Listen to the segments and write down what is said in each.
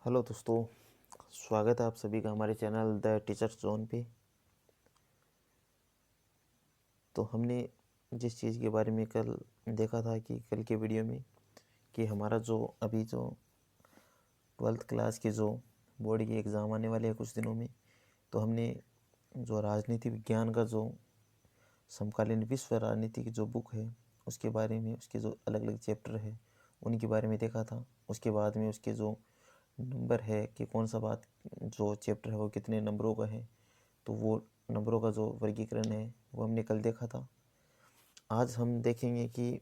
Hello दोस्तों, स्वागत है आप सभी का हमारे चैनल द टीचर्स जोन पे। तो हमने जिस चीज़ के बारे में कल देखा था कि कल के वीडियो में कि हमारा जो अभी जो 12th क्लास के जो बोर्ड के एग्ज़ाम आने वाले हैं कुछ दिनों में, तो हमने जो राजनीति विज्ञान का जो समकालीन विश्व राजनीति की जो बुक है उसके बारे में, उसके जो अलग अलग चैप्टर है उनके बारे में देखा था। उसके बाद में उसके जो नंबर है कि कौन सा बात जो चैप्टर है वो कितने नंबरों का है, तो वो नंबरों का जो वर्गीकरण है वो हमने कल देखा था। आज हम देखेंगे कि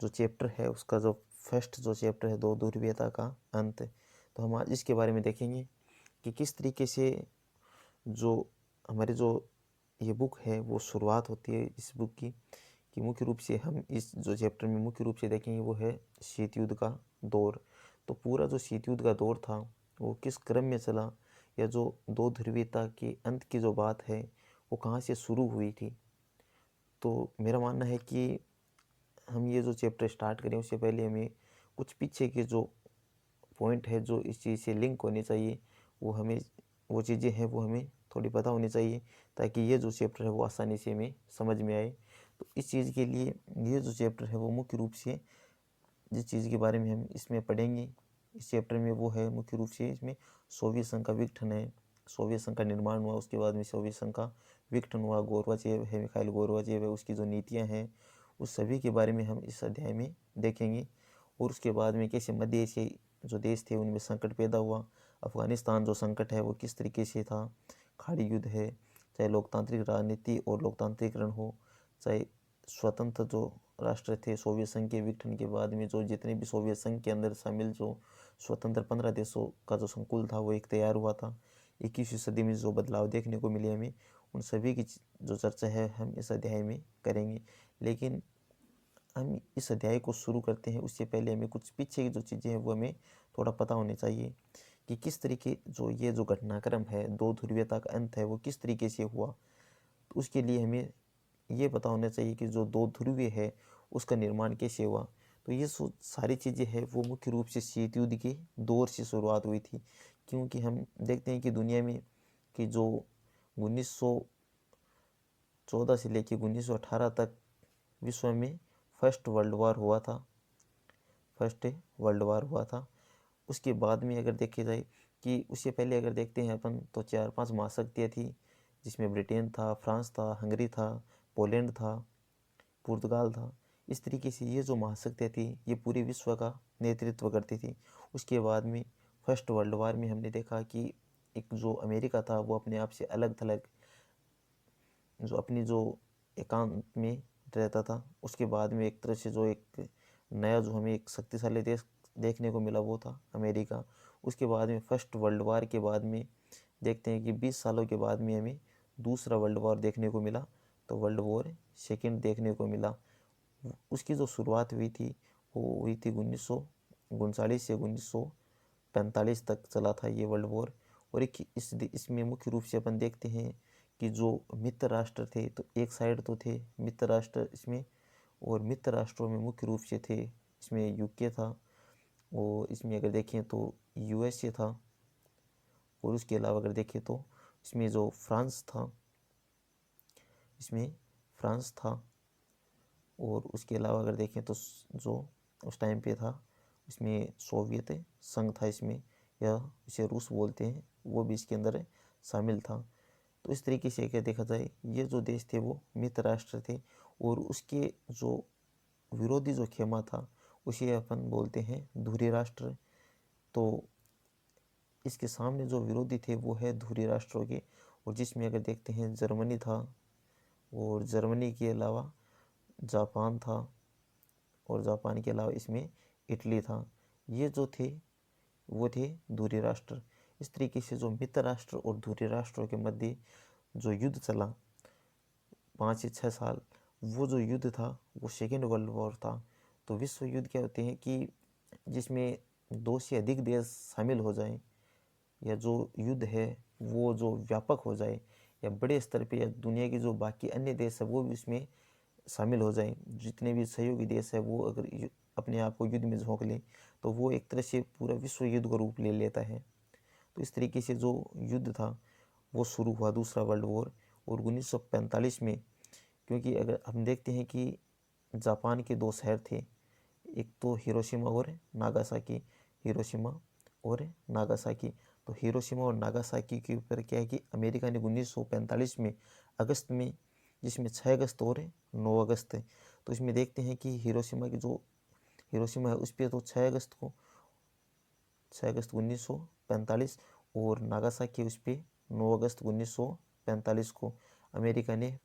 जो चैप्टर है उसका जो फर्स्ट जो चैप्टर है दो ध्रुवीयता का अंत, तो हम आज इसके बारे में देखेंगे कि किस तरीके से जो हमारी जो ये बुक है वो शुरुआत होती है इस बुक की। कि मुख्य रूप से हम इस जो चैप्टर में मुख्य रूप से देखेंगे वो है शीत युद्ध का दौर। तो पूरा जो शीत युद्ध का दौर था वो किस क्रम में चला, या जो दो ध्रुवीयता के अंत की जो बात है वो कहाँ से शुरू हुई थी। तो मेरा मानना है कि हम ये जो चैप्टर स्टार्ट करें उससे पहले हमें कुछ पीछे के जो पॉइंट है जो इस चीज़ से लिंक होने चाहिए, वो चीज़ें हैं वो हमें थोड़ी पता होनी चाहिए, ताकि ये जो चैप्टर है वो आसानी से हमें समझ में आए। तो इस चीज़ के लिए ये जो चैप्टर है वो मुख्य रूप से जिस चीज़ के बारे में हम इसमें पढ़ेंगे इस चैप्टर में वो है मुख्य रूप से इसमें सोवियत संघ का विघटन है। सोवियत संघ का निर्माण हुआ, उसके बाद में सोवियत संघ का विघटन हुआ। गोरबाचेव है, मिखाइल गोरबाचेव है, उसकी जो नीतियाँ हैं उस सभी के बारे में हम इस अध्याय में देखेंगे। और उसके बाद में कैसे मध्य एशियाई जो देश थे उनमें संकट पैदा हुआ। अफ़गानिस्तान जो संकट है वो किस तरीके से था। खाड़ी युद्ध है, चाहे लोकतांत्रिक राजनीति और लोकतांत्रिकरण हो, चाहे स्वतंत्र जो राष्ट्र थे सोवियत संघ के विघटन के बाद में जो जितने भी सोवियत संघ के अंदर शामिल जो स्वतंत्र 15 देशों का जो संकुल था वो एक तैयार हुआ था। 21वीं सदी में जो बदलाव देखने को मिले हमें, उन सभी की जो चर्चा है हम इस अध्याय में करेंगे। लेकिन हम इस अध्याय को शुरू करते हैं उससे पहले हमें कुछ पीछे की जो चीज़ें हैं वो हमें थोड़ा पता होनी चाहिए कि किस तरीके जो ये जो घटनाक्रम है दो ध्रुवीयता का अंत है वो किस तरीके से हुआ। तो उसके लिए हमें ये पता होना चाहिए कि जो दो ध्रुवीय है उसका निर्माण कैसे हुआ। तो ये सारी चीज़ें हैं वो मुख्य रूप से शीत युद्ध के दौर से शुरुआत हुई थी। क्योंकि हम देखते हैं कि दुनिया में कि जो 1914 से लेकर 1918 तक विश्व में फर्स्ट वर्ल्ड वार हुआ था। उसके बाद में अगर देखे जाए कि उससे पहले अगर देखते हैं अपन तो 4-5 महाशक्तियाँ थी, जिसमें ब्रिटेन था, फ्रांस था, हंगरी था, पोलैंड था, पुर्तगाल था। इस तरीके से ये जो महाशक्तियाँ थी ये पूरे विश्व का नेतृत्व करती थी। उसके बाद में फर्स्ट वर्ल्ड वार में हमने देखा कि एक जो अमेरिका था वो अपने आप से अलग थलग जो अपनी जो एकांत में रहता था। उसके बाद में एक तरह से जो एक नया जो हमें एक शक्तिशाली देश देखने को मिला वो था अमेरिका। उसके बाद में फर्स्ट वर्ल्ड वार के बाद में देखते हैं कि 20 सालों के बाद में हमें दूसरा वर्ल्ड वार देखने को मिला, तो वर्ल्ड वॉर सेकेंड देखने को मिला। उसकी जो शुरुआत हुई थी वो हुई थी 1939 से 1945 तक चला था ये वर्ल्ड वॉर। और एक इसमें मुख्य रूप से अपन देखते हैं कि जो मित्र राष्ट्र थे तो एक साइड तो थे मित्र राष्ट्र इसमें, और मित्र राष्ट्रों में मुख्य रूप से थे इसमें यूके था, और इसमें अगर देखें तो यूएसए था, और उसके अलावा अगर देखें तो इसमें जो फ्रांस था, और उसके अलावा अगर देखें तो जो उस टाइम पे था इसमें सोवियत संघ था इसमें, या इसे रूस बोलते हैं, वो भी इसके अंदर शामिल था। तो इस तरीके से क्या देखा जाए ये जो देश थे वो मित्र राष्ट्र थे, और उसके जो विरोधी जो खेमा था उसे अपन बोलते हैं धुरी राष्ट्र। तो इसके सामने जो विरोधी थे वो है धुरी राष्ट्रों के, और जिसमें अगर देखते हैं जर्मनी था, और जर्मनी के अलावा जापान था, और जापान के अलावा इसमें इटली था। ये जो थे वो थे धुरी राष्ट्र। इस तरीके से जो मित्र राष्ट्र और धुरी राष्ट्रों के मध्य जो युद्ध चला 5 से 6 साल, वो जो युद्ध था वो सेकेंड वर्ल्ड वॉर था। तो विश्व युद्ध क्या होते हैं कि जिसमें 2 से अधिक देश शामिल हो जाएं, या जो युद्ध है वो जो व्यापक हो जाए, या बड़े स्तर पे, या दुनिया के जो बाकी अन्य देश है वो भी इसमें शामिल हो जाएं। जितने भी सहयोगी देश है वो अगर अपने आप को युद्ध में झोंक ले तो वो एक तरह से पूरा विश्व युद्ध का रूप ले लेता है। तो इस तरीके से जो युद्ध था वो शुरू हुआ, दूसरा वर्ल्ड वॉर। और 1945 में, क्योंकि अगर हम देखते हैं कि जापान के दो शहर थे, एक तो हिरोशिमा और नागासाकी, हिरोशिमा और नागासाकी। तो हिरोशिमा और नागासाकी के ऊपर क्या है कि अमेरिका ने 1945 में अगस्त में, जिसमें 6 अगस्त और 9 अगस्त है, तो इसमें देखते हैं कि हिरोशिमा की जो हिरोशिमा है उस पर तो 6 अगस्त 1945 और नागासाकी उस पर 9 अगस्त 1945 को अमेरिका ने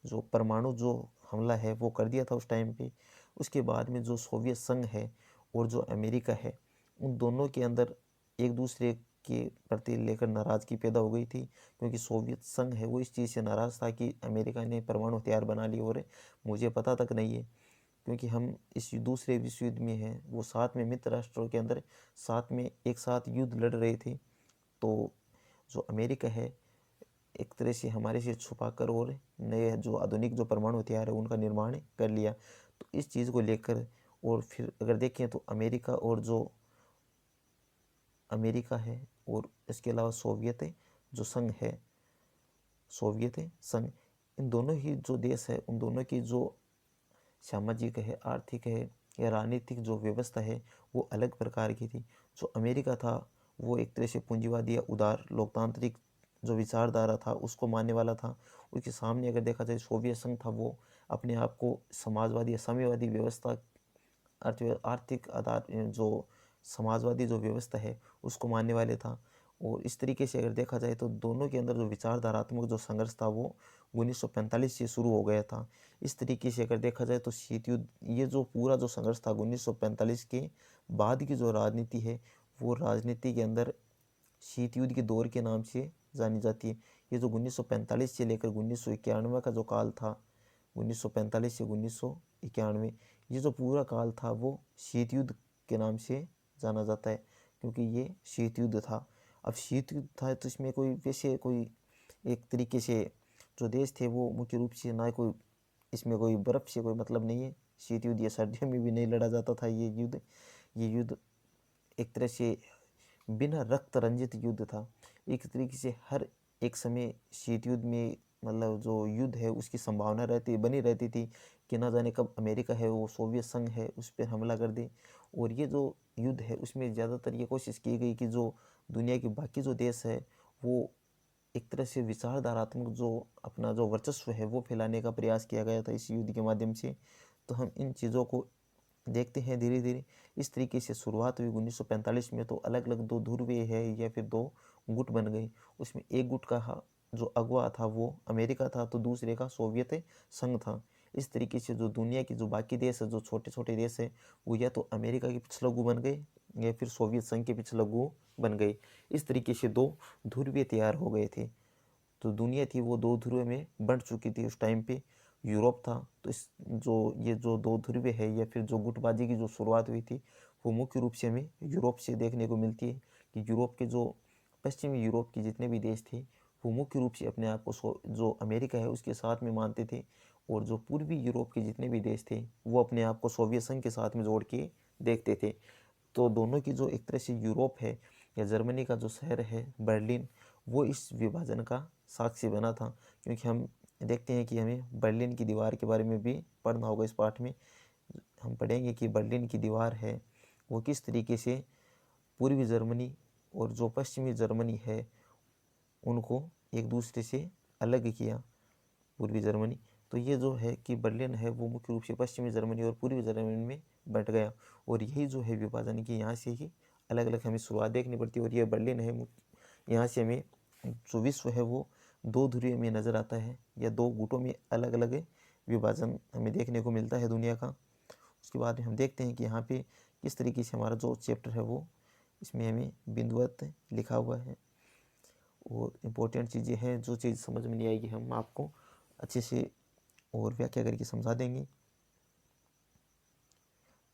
जो परमाणु जो हमला है वो कर दिया था उस टाइम पे। उसके बाद में जो सोवियत संघ है और जो अमेरिका है, उन दोनों के अंदर एक दूसरे के प्रति लेकर नाराज़गी पैदा हो गई थी, क्योंकि सोवियत संघ है वो इस चीज़ से नाराज़ था कि अमेरिका ने परमाणु हथियार बना लिए और मुझे पता तक नहीं है, क्योंकि हम इस दूसरे विश्व युद्ध में हैं। वो साथ में मित्र राष्ट्रों के अंदर साथ में एक साथ युद्ध लड़ रहे थे। तो जो अमेरिका है एक तरह से हमारे से छुपाकर और नए जो आधुनिक जो परमाणु हथियार है उनका निर्माण कर लिया। तो इस चीज़ को लेकर, और फिर अगर देखें तो अमेरिका है और इसके अलावा सोवियत संघ, इन दोनों ही जो देश है उन दोनों की जो सामाजिक है, आर्थिक है या राजनीतिक जो व्यवस्था है वो अलग प्रकार की थी। जो अमेरिका था वो एक तरह से पूंजीवादी या उदार लोकतांत्रिक जो विचारधारा था उसको मानने वाला था। उसके सामने अगर देखा जाए सोवियत संघ था, वो अपने आप को समाजवादी या साम्यवादी व्यवस्था, आर्थिक आधार जो समाजवादी जो व्यवस्था है उसको मानने वाले था। और इस तरीके से अगर देखा जाए तो दोनों के अंदर जो विचारधारात्मक जो संघर्ष था वो 1945 से शुरू हो गया था। इस तरीके से अगर देखा जाए तो शीत युद्ध, ये जो पूरा जो संघर्ष था 1945 के बाद की जो राजनीति है वो राजनीति के अंदर शीत युद्ध के दौर के नाम से जानी जाती है। ये जो 1945 से लेकर 1991 का जो काल था, 1945 से 1991, ये जो पूरा काल था वो शीत युद्ध के नाम से जाना जाता है, क्योंकि ये शीत युद्ध था। अब शीत युद्ध था तो इसमें कोई एक तरीके से जो देश थे वो मुख्य रूप से ना कोई इसमें कोई बर्फ़ से कोई मतलब नहीं है। शीत युद्ध या सर्दियों में भी नहीं लड़ा जाता था ये युद्ध एक तरह से बिना रक्त रंजित युद्ध था। एक तरीके से हर एक समय शीत युद्ध में मतलब जो युद्ध है उसकी संभावना बनी रहती थी कि ना जाने कब अमेरिका है वो सोवियत संघ है उस पर हमला कर दे। और ये जो युद्ध है उसमें ज़्यादातर ये कोशिश की गई कि जो दुनिया के बाकी जो देश है वो एक तरह से विचारधारात्मक जो अपना जो वर्चस्व है वो फैलाने का प्रयास किया गया था इस युद्ध के माध्यम से। तो हम इन चीज़ों को देखते हैं धीरे धीरे। इस तरीके से शुरुआत हुई 1945 में, तो अलग अलग दो ध्रुवे है या फिर दो गुट बन गए। उसमें एक गुट का जो अगुवा था वो अमेरिका था, तो दूसरे का सोवियत संघ था। इस तरीके से जो दुनिया की जो बाकी देश है, जो छोटे छोटे देश है, वो या तो अमेरिका के पिछलग्गू बन गए या फिर सोवियत संघ के पिछलग्गू बन गए। इस तरीके से दो ध्रुवे तैयार हो गए थे। तो दुनिया थी वो दो ध्रुव में बंट चुकी थी उस टाइम पे। यूरोप था, तो ये जो दो ध्रुव है या फिर जो गुटबाजी की जो शुरुआत हुई थी वो मुख्य रूप से हमें यूरोप से देखने को मिलती है कि यूरोप के जो पश्चिमी यूरोप के जितने भी देश थे वो मुख्य रूप से अपने आप को जो अमेरिका है उसके साथ में मानते थे, और जो पूर्वी यूरोप के जितने भी देश थे वो अपने आप को सोवियत संघ के साथ में जोड़ के देखते थे। तो दोनों की जो एक तरह से यूरोप है या जर्मनी का जो शहर है बर्लिन, वो इस विभाजन का साक्षी बना था। क्योंकि हम देखते हैं कि हमें बर्लिन की दीवार के बारे में भी पढ़ना होगा। इस पाठ में हम पढ़ेंगे कि बर्लिन की दीवार है वो किस तरीके से पूर्वी जर्मनी और जो पश्चिमी जर्मनी है उनको एक दूसरे से अलग किया, पूर्वी जर्मनी। तो ये जो है कि बर्लिन है वो मुख्य रूप से पश्चिमी जर्मनी और पूर्वी जर्मनी में बंट गया, और यही जो है विभाजन की यहाँ से ही अलग अलग हमें शुरुआत देखनी पड़ती है। और ये बर्लिन है, यहाँ से हमें जो विश्व है वो दो ध्रुव में नज़र आता है या दो गुटों में अलग अलग विभाजन हमें देखने को मिलता है दुनिया का। उसके बाद में हम देखते हैं कि यहाँ पे किस तरीके से हमारा जो चैप्टर है वो इसमें हमें बिंदुवत लिखा हुआ है, और इम्पोर्टेंट चीज़ें हैं। जो चीज़ समझ में नहीं आएगी हम आपको अच्छे से और व्याख्या करके समझा देंगे।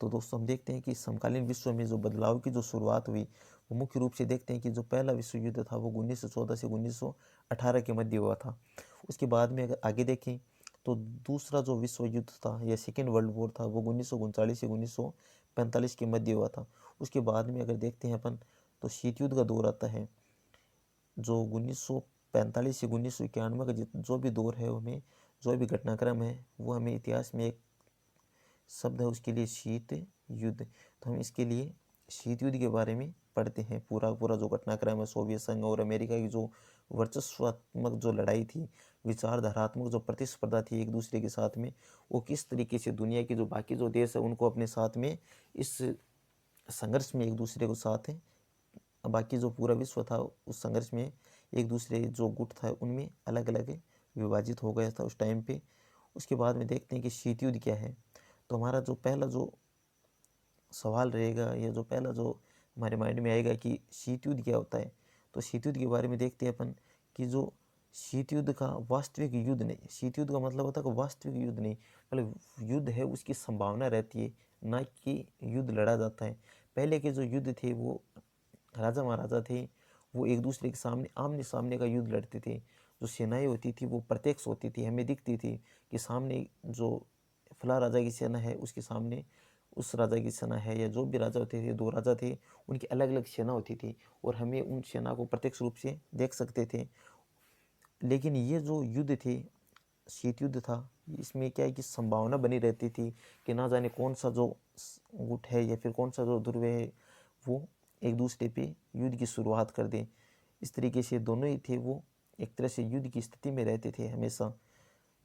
तो दोस्तों हम देखते हैं कि समकालीन विश्व में जो बदलाव की जो शुरुआत हुई वो मुख्य रूप से देखते हैं कि जो पहला विश्व युद्ध था वो 1914 से 1918 के मध्य हुआ था। उसके बाद में अगर आगे देखें तो दूसरा जो विश्व युद्ध था या सेकेंड वर्ल्ड वॉर था वो 1939 से 1945 के मध्य हुआ था। उसके बाद में अगर देखते हैं अपन तो शीत युद्ध का दौर आता है, जो 1945 से 1991 का जो भी दौर है, हमें जो भी घटनाक्रम है वो हमें इतिहास में एक शब्द है उसके लिए शीत युद्ध। तो हम इसके लिए शीत युद्ध के बारे में पढ़ते हैं। पूरा जो घटनाक्रम है सोवियत संघ और अमेरिका की जो वर्चस्वात्मक जो लड़ाई थी, विचारधारात्मक जो प्रतिस्पर्धा थी एक दूसरे के साथ में, वो किस तरीके से दुनिया के जो बाकी जो देश है उनको अपने साथ में इस संघर्ष में एक दूसरे को साथ है, बाकी जो पूरा विश्व था उस संघर्ष में एक दूसरे जो गुट था उनमें अलग अलग विभाजित हो गया था उस टाइम पे। उसके बाद में देखते हैं कि शीत युद्ध क्या है। तो हमारा जो पहला जो सवाल रहेगा या जो पहला जो हमारे माइंड में आएगा कि शीत युद्ध क्या होता है, तो शीत युद्ध के बारे में देखते हैं अपन कि जो शीत युद्ध का वास्तविक युद्ध नहीं, शीत युद्ध का मतलब होता है कि वास्तविक युद्ध नहीं, मतलब युद्ध है उसकी संभावना रहती है, ना कि युद्ध लड़ा जाता है। पहले के जो युद्ध थे वो राजा महाराजा थे, वो एक दूसरे के सामने आमने सामने का युद्ध लड़ते थे। जो सेनाएं होती थी वो प्रत्यक्ष होती थी, हमें दिखती थी कि सामने जो फला राजा की सेना है उसके सामने उस राजा की सेना है, या जो भी राजा होते थे, दो राजा थे उनकी अलग अलग सेना होती थी और हमें उन सेना को प्रत्यक्ष रूप से देख सकते थे। लेकिन ये जो युद्ध थे, शीत युद्ध था, इसमें क्या है कि संभावना बनी रहती थी कि ना जाने कौन सा जो गुट है या फिर कौन सा जो ध्रुव है वो एक दूसरे पे युद्ध की शुरुआत कर दे। इस तरीके से दोनों ही थे वो एक तरह से युद्ध की स्थिति में रहते थे हमेशा।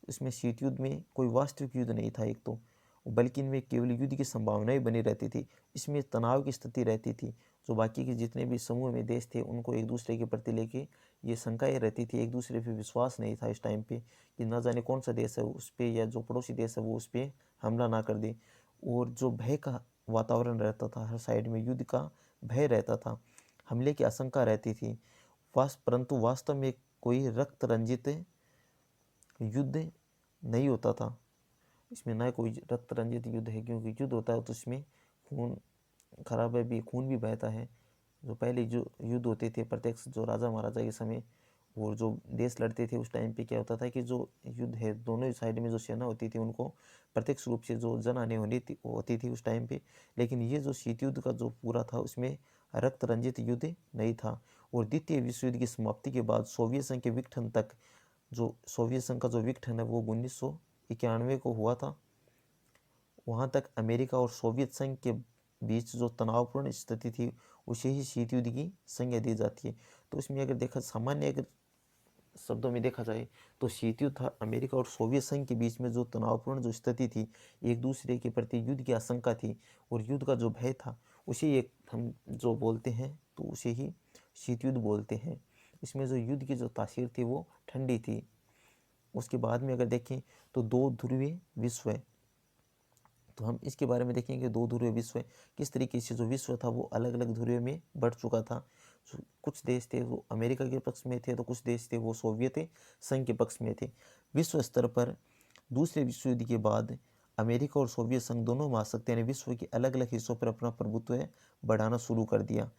इसमें शीत युद्ध में कोई वास्तविक युद्ध नहीं था एक तो, बल्कि इनमें केवल युद्ध की संभावनाएं बनी रहती थी। इसमें तनाव की स्थिति रहती थी। जो बाकी के जितने भी समूह में देश थे उनको एक दूसरे के प्रति लेके ये शंकाएं रहती थी, एक दूसरे पे विश्वास नहीं था इस टाइम पे कि ना जाने कौन सा देश है उस पर या जो पड़ोसी देश है वो उस पर हमला ना कर दे। और जो भय का वातावरण रहता था, हर साइड में युद्ध का भय रहता था, हमले की आशंका रहती थी। परंतु वास्तव में कोई रक्त रंजित युद्ध नहीं होता था। इसमें ना कोई रक्त रंजित युद्ध है, क्योंकि युद्ध होता है तो इसमें खून खराबा भी, खून भी बहता है। जो पहले जो युद्ध होते थे प्रत्यक्ष जो राजा महाराजा के समय और जो देश लड़ते थे उस टाइम पे क्या होता था कि जो युद्ध है दोनों ही साइड में जो सेना होती थी उनको प्रत्यक्ष रूप से जो जन हानि होती थी उस टाइम पे। लेकिन ये जो शीत युद्ध का जो पूरा था उसमें रक्त रंजित युद्ध नहीं था। और द्वितीय विश्व युद्ध की समाप्ति के बाद सोवियत संघ के विघटन तक, जो सोवियत संघ का जो विघटन है वो 1991 को हुआ था, वहाँ तक अमेरिका और सोवियत संघ के बीच जो तनावपूर्ण स्थिति थी उसे ही शीत युद्ध की संज्ञा दी जाती है। तो इसमें अगर देखा सामान्य अगर शब्दों में देखा जाए तो शीत युद्ध था अमेरिका और सोवियत संघ के बीच में जो तनावपूर्ण जो स्थिति थी, एक दूसरे के प्रति युद्ध की आशंका थी और युद्ध का जो भय था, उसे एक हम जो बोलते हैं तो उसे ही शीत युद्ध बोलते हैं। इसमें जो युद्ध की जो तासीर थी वो ठंडी थी। उसके बाद में अगर देखें तो दो ध्रुवीय विश्व है, तो हम इसके बारे में देखेंगे दो ध्रुवीय विश्व किस तरीके से जो विश्व था वो अलग अलग ध्रुवीय में बढ़ चुका था। कुछ देश थे वो अमेरिका के पक्ष में थे तो कुछ देश थे वो सोवियत संघ के पक्ष में थे। विश्व स्तर पर दूसरे विश्व युद्ध के बाद अमेरिका और सोवियत संघ दोनों महाशक्तियों ने विश्व के अलग अलग हिस्सों पर अपना प्रभुत्व बढ़ाना शुरू कर दिया।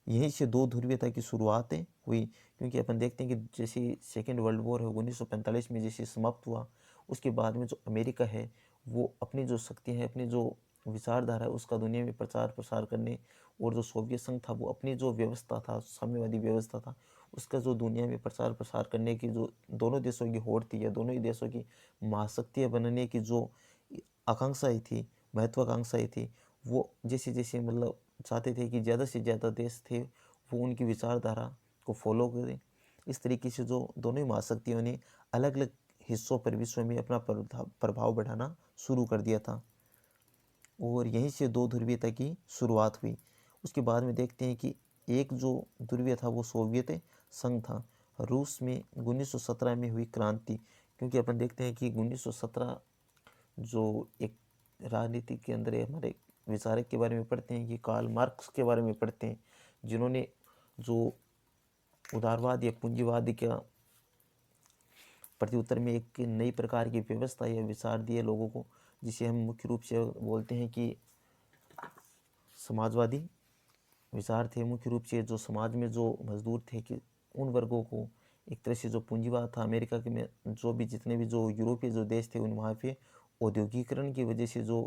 यहीं से दो ध्रुवीयता की शुरुआत हुई, क्योंकि अपन देखते हैं कि जैसे सेकेंड वर्ल्ड वॉर है 1945 में जैसे समाप्त हुआ, उसके बाद में जो अमेरिका है वो अपनी जो शक्ति है, अपनी जो विचारधारा है उसका दुनिया में प्रचार प्रसार करने, और जो सोवियत संघ था वो अपनी जो व्यवस्था था, साम्यवादी व्यवस्था था, उसका जो दुनिया में प्रचार प्रसार करने की जो दोनों देशों की होड़ थी या दोनों ही देशों की महाशक्तियाँ बनने की जो आकांक्षाएँ थी, महत्वाकांक्षाएँ थी, वो जैसे जैसे मतलब चाहते थे कि ज़्यादा से ज़्यादा देश थे वो उनकी विचारधारा को फॉलो करें। इस तरीके से जो दोनों ही महाशक्तियों ने अलग अलग हिस्सों पर विश्व में अपना प्रभाव बढ़ाना शुरू कर दिया था और यहीं से दो ध्रुवीयता की शुरुआत हुई। उसके बाद में देखते हैं कि एक जो ध्रुवीय था वो सोवियत संघ था। रूस में 1917 में हुई क्रांति, क्योंकि अपन देखते हैं कि 1917 जो एक राजनीति के अंदर हमारे विचारक के बारे में पढ़ते हैं कि कार्ल मार्क्स के बारे में पढ़ते हैं, जिन्होंने जो उदारवाद या पूंजीवाद का प्रत्युत्तर में एक नई प्रकार की व्यवस्था या विचार दिए लोगों को, जिसे हम मुख्य रूप से बोलते हैं कि समाजवादी विचार थे। मुख्य रूप से जो समाज में जो मजदूर थे कि उन वर्गों को एक तरह से जो पूंजीवाद था अमेरिका के में, जो भी जितने भी जो यूरोपीय जो देश थे उन वहाँ पे औद्योगिकरण की वजह से जो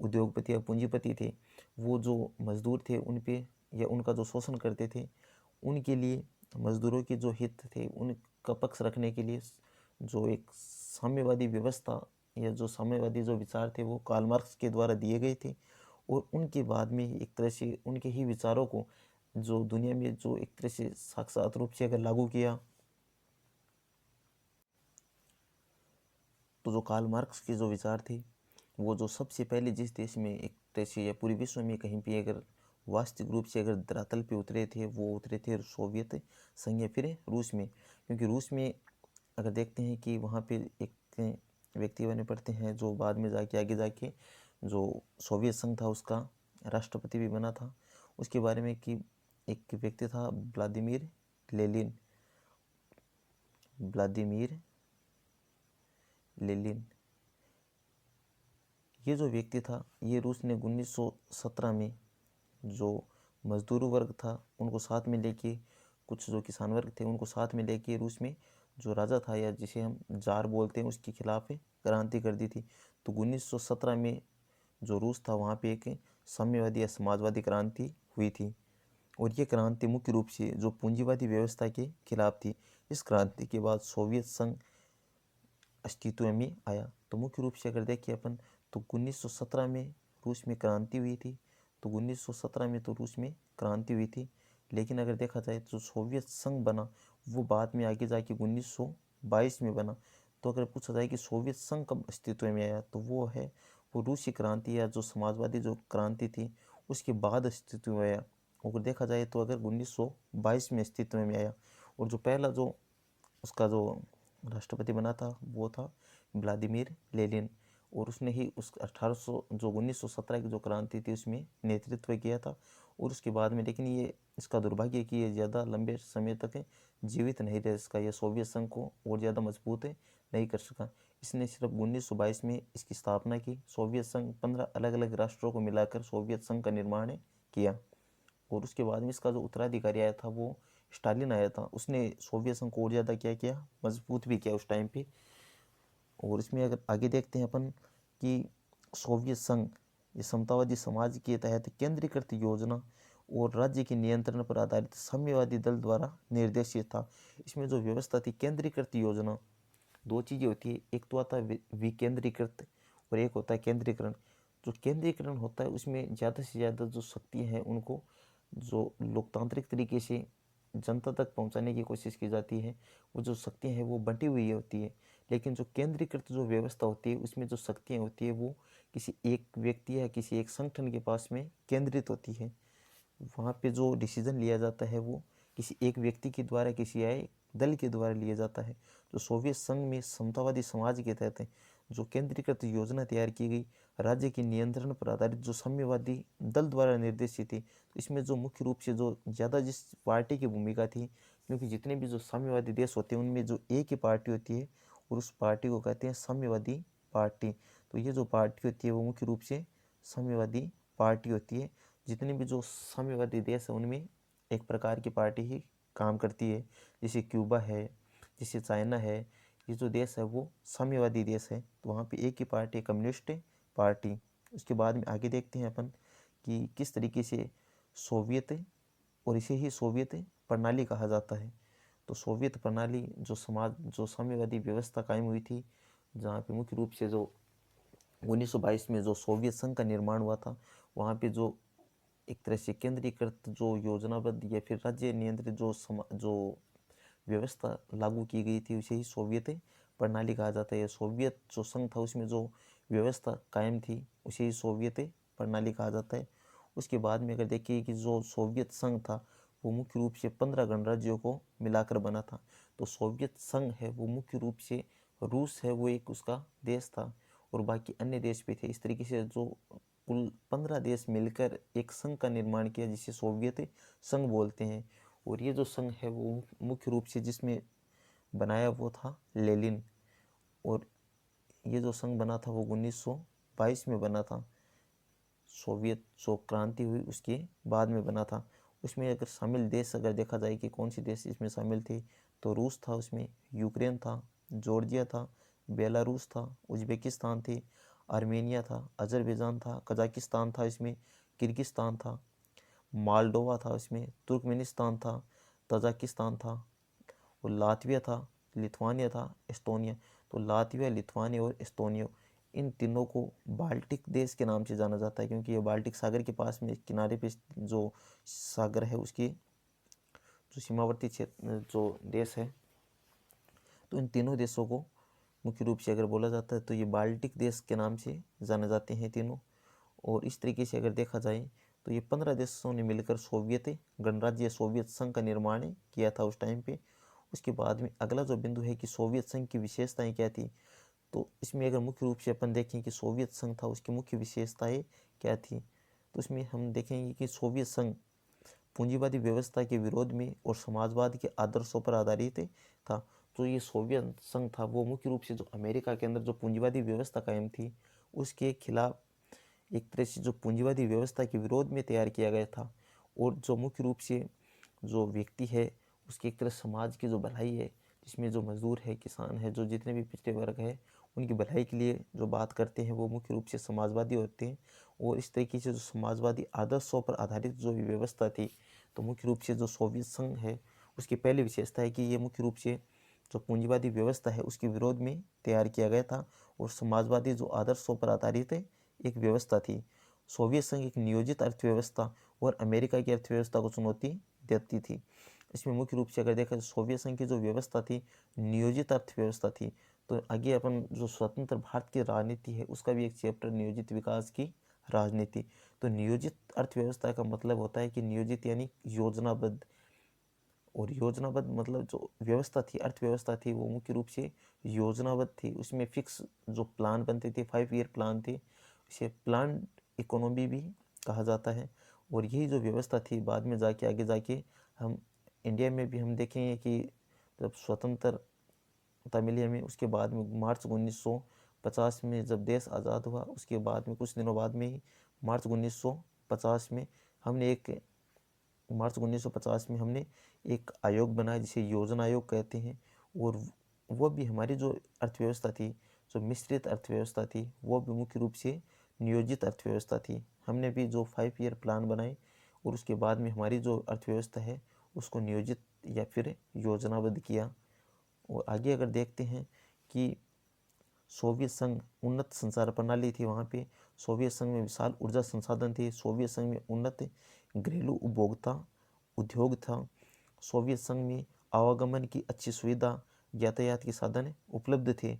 उद्योगपति या पूंजीपति थे वो जो मजदूर थे उन पे या उनका जो शोषण करते थे, उनके लिए मजदूरों के जो हित थे उनका पक्ष रखने के लिए जो एक साम्यवादी व्यवस्था या जो साम्यवादी जो विचार थे वो कार्ल मार्क्स के द्वारा दिए गए थे। और उनके बाद में एक तरह से उनके ही विचारों को जो दुनिया में जो एक तरह से साक्षात रूप से अगर लागू किया, तो जो कार्ल मार्क्स के जो विचार थे वो जो सबसे पहले जिस देश में एक तरह से या पूरे विश्व में कहीं भी अगर वास्तविक रूप से अगर धरातल पे उतरे थे वो उतरे थे सोवियत संघ या फिर रूस में। क्योंकि रूस में अगर देखते हैं कि वहाँ पे एक व्यक्ति बने पड़ते हैं जो बाद में जाके आगे जाके जो सोवियत संघ था उसका राष्ट्रपति भी बना था। उसके बारे में कि एक व्यक्ति था व्लादिमीर लेनिन। व्लादिमीर लेनिन ये जो व्यक्ति था ये रूस ने 1917 में जो मजदूर वर्ग था उनको साथ में लेके, कुछ जो किसान वर्ग थे उनको साथ में लेके रूस में जो राजा था या जिसे हम जार बोलते हैं उसके खिलाफ क्रांति कर दी थी। तो 1917 में जो रूस था वहाँ पे एक साम्यवादी या समाजवादी क्रांति हुई थी और ये क्रांति मुख्य रूप से जो पूंजीवादी व्यवस्था के खिलाफ थी। इस क्रांति के बाद सोवियत संघ अस्तित्व में आया। तो मुख्य रूप से अगर देखिए अपन तो 1917 में रूस में क्रांति हुई थी। तो 1917 में तो रूस में क्रांति हुई थी, लेकिन अगर देखा जाए तो सोवियत संघ बना वो बाद में आगे जाके 1922 में बना। तो अगर पूछा जाए कि सोवियत संघ कब अस्तित्व में आया तो वो रूसी क्रांति या जो समाजवादी जो क्रांति थी उसके बाद अस्तित्व में आया। अगर देखा जाए तो अगर 1922 में अस्तित्व में आया और जो पहला जो उसका जो राष्ट्रपति बना था वो था व्लादिमीर लेनिन और उसने ही उस 1800 जो 1917 की जो क्रांति थी उसमें नेतृत्व किया था। और उसके बाद में लेकिन ये इसका दुर्भाग्य है कि ये ज़्यादा लंबे समय तक जीवित नहीं रह सका या सोवियत संघ को और ज़्यादा मजबूत नहीं कर सका। इसने सिर्फ 1922 में इसकी स्थापना की। सोवियत संघ 15 अलग अलग राष्ट्रों को मिलाकर सोवियत संघ का निर्माण किया और उसके बाद में इसका जो उत्तराधिकारी आया था वो स्टालिन आया था। उसने सोवियत संघ को और ज़्यादा क्या किया, मजबूत भी किया उस टाइम पे। और इसमें अगर आगे देखते हैं अपन कि सोवियत संघ ये समतावादी समाज के तहत केंद्रीकृत योजना और राज्य के नियंत्रण पर आधारित साम्यवादी दल द्वारा निर्देशित था। इसमें जो व्यवस्था थी केंद्रीकृत योजना, दो चीज़ें होती है, एक तो आता है विकेंद्रीकृत और एक होता है केंद्रीकरण। जो केंद्रीकरण होता है उसमें ज़्यादा से ज़्यादा जो शक्तियाँ हैं उनको जो लोकतांत्रिक तरीके से जनता तक पहुंचाने की कोशिश की जाती है। वो जो शक्तियाँ हैं वो बंटी हुई होती है। लेकिन जो केंद्रीकृत जो व्यवस्था होती है उसमें जो शक्तियाँ होती है वो किसी एक व्यक्ति या किसी एक संगठन के पास में केंद्रित होती है। वहाँ पे जो डिसीजन लिया जाता है वो किसी एक व्यक्ति के द्वारा किसी एक दल के द्वारा लिया जाता है। तो सोवियत संघ में समतावादी समाज के तहत जो केंद्रीकृत योजना तैयार की गई राज्य के नियंत्रण पर आधारित जो साम्यवादी दल द्वारा निर्देशित थी। तो इसमें जो मुख्य रूप से जो ज़्यादा जिस पार्टी की भूमिका थी, क्योंकि जितने भी जो साम्यवादी देश होते हैं उनमें जो एक ही पार्टी होती है और उस पार्टी को कहते हैं साम्यवादी पार्टी। तो ये जो पार्टी होती है वो मुख्य रूप से साम्यवादी पार्टी होती है। जितने भी जो साम्यवादी देश है उनमें एक प्रकार की पार्टी ही काम करती है, जैसे क्यूबा है, जैसे चाइना है। ये जो देश है वो साम्यवादी देश है। तो वहाँ पे एक ही पार्टी कम्युनिस्ट पार्टी। उसके बाद में आगे देखते हैं अपन कि किस तरीके से सोवियत और इसे ही सोवियत प्रणाली कहा जाता है। तो सोवियत प्रणाली जो समाज जो साम्यवादी व्यवस्था कायम हुई थी, जहाँ पे मुख्य रूप से जो 1922 में जो सोवियत संघ का निर्माण हुआ था वहाँ पे जो एक तरह से केंद्रीकृत जो योजनाबद्ध या फिर राज्य नियंत्रित जो व्यवस्था लागू की गई थी उसे ही सोवियत प्रणाली कहा जाता है। सोवियत जो संघ था उसमें जो व्यवस्था कायम थी उसे ही सोवियत प्रणाली कहा जाता है। उसके बाद में अगर देखिए कि जो सोवियत संघ था वो मुख्य रूप से 15 गणराज्यों को मिलाकर बना था। तो सोवियत संघ है वो मुख्य रूप से रूस है वो एक उसका देश था और बाकी अन्य देश भी थे। इस तरीके से जो कुल 15 देश मिलकर एक संघ का निर्माण किया जिसे सोवियत संघ बोलते हैं। और ये जो संघ है वो मुख्य रूप से जिसमें बनाया वो था लेनिन। और ये जो संघ बना था वो 1922 में बना था। सोवियत जो क्रांति हुई उसके बाद में बना था। उसमें अगर शामिल देश अगर देखा जाए कि कौन से देश इसमें शामिल थे, तो रूस था उसमें, यूक्रेन था, जॉर्जिया था, बेलारूस था, उज़्बेकिस्तान थे, आर्मेनिया था, अजरबैजान था, कजाकिस्तान था, इसमें किर्गिस्तान था, मालडोवा था, इसमें तुर्कमेनिस्तान था, तजाकिस्तान था, और लातविया था, लिथुआनिया था, एस्टोनिया। तो लातविया, लिथुआनिया और एस्टोनिया, इन तीनों को बाल्टिक देश के नाम से जाना जाता है, क्योंकि ये बाल्टिक सागर के पास में किनारे पे जो सागर है उसकी जो सीमावर्ती क्षेत्र जो देश है, तो इन तीनों देशों को मुख्य रूप से अगर बोला जाता है तो ये बाल्टिक देश के नाम से जाने जाते हैं तीनों। और इस तरीके से अगर देखा जाए तो ये 15 देशों ने मिलकर सोवियत गणराज्य सोवियत संघ का निर्माण किया था उस टाइम पे। उसके बाद में अगला जो बिंदु है कि सोवियत संघ की विशेषताएं क्या थी, तो इसमें अगर मुख्य रूप से अपन देखें कि सोवियत संघ था उसकी मुख्य विशेषताएं क्या थी, तो इसमें हम देखेंगे कि सोवियत संघ पूंजीवादी व्यवस्था के विरोध में और समाजवाद के आदर्शों पर आधारित था। तो ये सोवियत संघ था वो मुख्य रूप से जो अमेरिका के अंदर जो पूंजीवादी व्यवस्था कायम थी उसके खिलाफ एक तरह से जो पूंजीवादी व्यवस्था के विरोध में तैयार किया गया था। और जो मुख्य रूप से जो व्यक्ति है उसकी एक तरह समाज की जो भलाई है, जिसमें जो मजदूर है, किसान है, जो जितने भी पिछड़े वर्ग है उनकी भलाई के लिए जो बात करते हैं वो मुख्य रूप से समाजवादी होते हैं। और इस तरीके से जो समाजवादी आदर्शों पर आधारित जो व्यवस्था थी, तो मुख्य रूप से जो सोवियत संघ है उसकी पहली विशेषता है कि ये मुख्य रूप से जो पूंजीवादी व्यवस्था है उसके विरोध में तैयार किया गया था और समाजवादी जो आदर्शों पर आधारित एक व्यवस्था थी। सोवियत संघ एक नियोजित अर्थव्यवस्था और अमेरिका की अर्थव्यवस्था को चुनौती देती थी। इसमें मुख्य रूप से अगर देखा तो सोवियत संघ की जो व्यवस्था थी नियोजित अर्थव्यवस्था थी। तो आगे अपन जो स्वतंत्र भारत की राजनीति है उसका भी एक चैप्टर नियोजित विकास की राजनीति। तो नियोजित अर्थव्यवस्था का मतलब होता है कि नियोजित यानी योजनाबद्ध, और योजनाबद्ध मतलब जो व्यवस्था थी अर्थव्यवस्था थी वो मुख्य रूप से योजनाबद्ध थी। उसमें फिक्स जो प्लान बनते थे 5 ईयर प्लान थे, इसे प्लान इकोनॉमी भी कहा जाता है। और यही जो व्यवस्था थी बाद में जाके आगे जाके हम इंडिया में भी हम देखेंगे कि जब स्वतंत्रता मिली हमें उसके बाद में मार्च 1950 में जब देश आज़ाद हुआ उसके बाद में कुछ दिनों बाद में ही मार्च 1950 में हमने एक मार्च 1950 में हमने एक आयोग बनाया जिसे योजना आयोग कहते हैं। और वो भी हमारी जो अर्थव्यवस्था थी जो मिश्रित अर्थव्यवस्था थी वो भी मुख्य रूप से नियोजित अर्थव्यवस्था थी। हमने भी जो 5 ईयर प्लान बनाए और उसके बाद में हमारी जो अर्थव्यवस्था है उसको नियोजित या फिर योजनाबद्ध किया। और आगे अगर देखते हैं कि सोवियत संघ उन्नत संचार प्रणाली थी, वहाँ पे सोवियत संघ में विशाल ऊर्जा संसाधन थे, सोवियत संघ में उन्नत घरेलू उपभोक्ता उद्योग था, सोवियत संघ में आवागमन की अच्छी सुविधा यातायात के साधन उपलब्ध थे,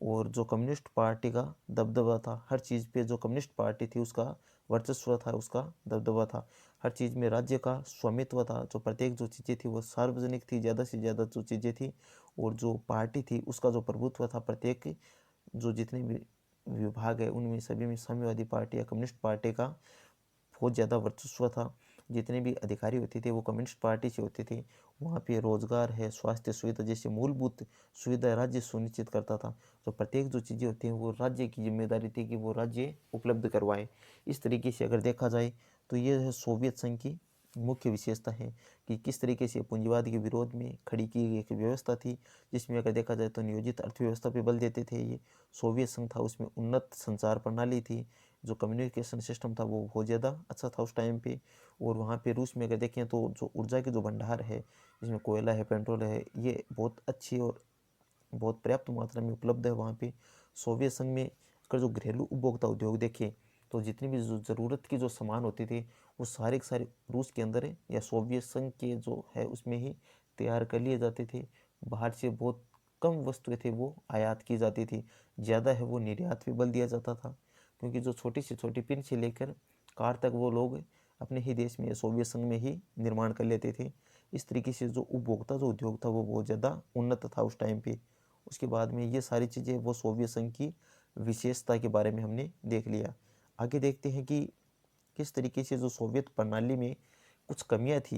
और जो कम्युनिस्ट पार्टी का दबदबा था हर चीज़ पे, जो कम्युनिस्ट पार्टी थी उसका वर्चस्व था, उसका दबदबा था, हर चीज़ में राज्य का स्वामित्व था, जो प्रत्येक जो चीज़ें थी वो सार्वजनिक थी, ज़्यादा से ज़्यादा जो चीज़ें थी, और जो पार्टी थी उसका जो प्रभुत्व था प्रत्येक जो जितने भी विभाग है उनमें सभी में साम्यवादी पार्टी या कम्युनिस्ट पार्टी का बहुत ज़्यादा वर्चस्व था। जितने भी अधिकारी होते थे वो कम्युनिस्ट पार्टी से होते थे। वहाँ पे रोजगार है, स्वास्थ्य सुविधा जैसे मूलभूत सुविधा राज्य सुनिश्चित करता था। तो प्रत्येक जो चीज़ें होती हैं वो राज्य की जिम्मेदारी थी कि वो राज्य उपलब्ध करवाए। इस तरीके से अगर देखा जाए तो ये है सोवियत संघ की मुख्य विशेषता है कि किस तरीके से पूंजीवाद के विरोध में खड़ी की गई एक व्यवस्था थी, जिसमें अगर देखा जाए तो नियोजित अर्थव्यवस्था पे बल देते थे। ये सोवियत संघ था उसमें उन्नत संचार प्रणाली थी, जो कम्युनिकेशन सिस्टम था वो बहुत ज़्यादा अच्छा था उस टाइम पे। और वहाँ पे रूस में अगर देखें तो जो ऊर्जा के जो भंडार है जिसमें कोयला है, पेट्रोल है, ये बहुत अच्छी और बहुत पर्याप्त मात्रा में उपलब्ध है वहाँ पे। सोवियत संघ में अगर जो घरेलू उपभोक्ता उद्योग देखें तो जितनी भी जो ज़रूरत की जो सामान होती थी वो सारे के सारे रूस के अंदर है या सोवियत संघ के जो है उसमें ही तैयार कर लिए जाते थे। बाहर से बहुत कम वस्तुएं थे वो आयात की जाती थी, ज़्यादा है वो निर्यात पे बल दिया जाता था, क्योंकि जो छोटी से छोटी पिन से लेकर कार तक वो लोग अपने ही देश में सोवियत संघ में ही निर्माण कर लेते थे। इस तरीके से जो उपभोक्ता जो उद्योग था वो बहुत ज़्यादा उन्नत था उस टाइम पे। उसके बाद में ये सारी चीज़ें वो सोवियत संघ की विशेषता के बारे में हमने देख लिया। आगे देखते हैं कि किस तरीके से जो सोवियत प्रणाली में कुछ कमियां थी,